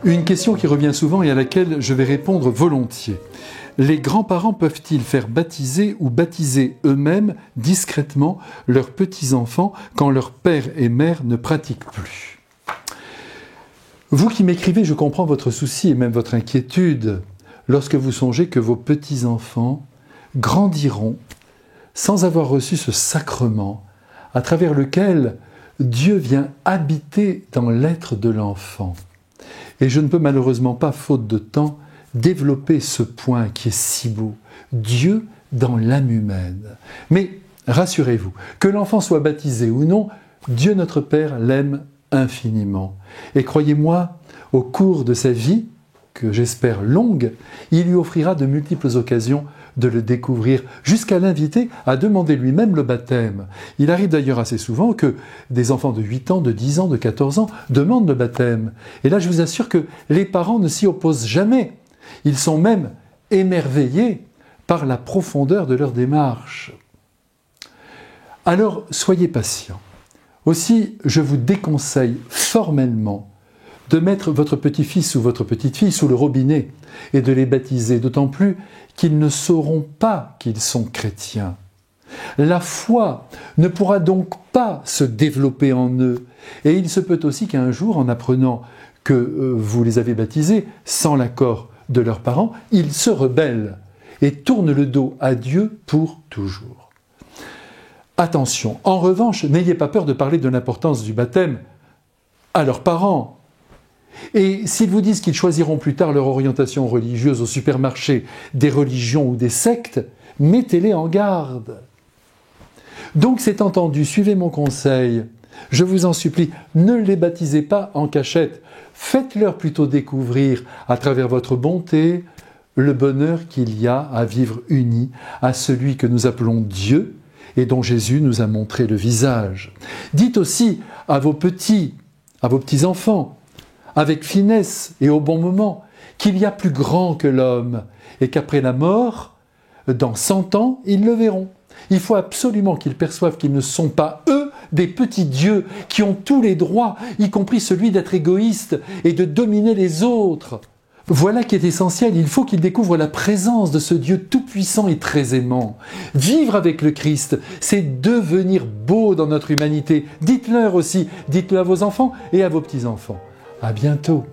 Une question qui revient souvent et à laquelle je vais répondre volontiers. Les grands-parents peuvent-ils faire baptiser ou baptiser eux-mêmes discrètement leurs petits-enfants quand leur père et mère ne pratiquent plus ? Vous qui m'écrivez, je comprends votre souci et même votre inquiétude lorsque vous songez que vos petits-enfants grandiront sans avoir reçu ce sacrement à travers lequel Dieu vient habiter dans l'être de l'enfant. Et je ne peux malheureusement pas, faute de temps, développer ce point qui est si beau. Dieu dans l'âme humaine. Mais rassurez-vous, que l'enfant soit baptisé ou non, Dieu notre Père l'aime infiniment. Et croyez-moi, au cours de sa vie, que j'espère longue, il lui offrira de multiples occasions de le découvrir, jusqu'à l'inviter à demander lui-même le baptême. Il arrive d'ailleurs assez souvent que des enfants de 8 ans, de 10 ans, de 14 ans demandent le baptême. Et là, je vous assure que les parents ne s'y opposent jamais. Ils sont même émerveillés par la profondeur de leur démarche. Alors, soyez patients. Aussi, je vous déconseille formellement de mettre votre petit-fils ou votre petite-fille sous le robinet et de les baptiser, d'autant plus qu'ils ne sauront pas qu'ils sont chrétiens. La foi ne pourra donc pas se développer en eux, et il se peut aussi qu'un jour, en apprenant que vous les avez baptisés sans l'accord de leurs parents, ils se rebellent et tournent le dos à Dieu pour toujours. Attention, en revanche, n'ayez pas peur de parler de l'importance du baptême à leurs parents. Et s'ils vous disent qu'ils choisiront plus tard leur orientation religieuse au supermarché des religions ou des sectes, mettez-les en garde. Donc c'est entendu, suivez mon conseil. Je vous en supplie, ne les baptisez pas en cachette. Faites-leur plutôt découvrir, à travers votre bonté, le bonheur qu'il y a à vivre unis à celui que nous appelons Dieu et dont Jésus nous a montré le visage. Dites aussi à vos petits-enfants, avec finesse et au bon moment, qu'il y a plus grand que l'homme et qu'après la mort, dans 100 ans, ils le verront. Il faut absolument qu'ils perçoivent qu'ils ne sont pas, eux, des petits dieux qui ont tous les droits, y compris celui d'être égoïste et de dominer les autres. Voilà qui est essentiel, il faut qu'ils découvrent la présence de ce Dieu tout-puissant et très aimant. Vivre avec le Christ, c'est devenir beau dans notre humanité. Dites-leur aussi, dites-le à vos enfants et à vos petits-enfants. À bientôt.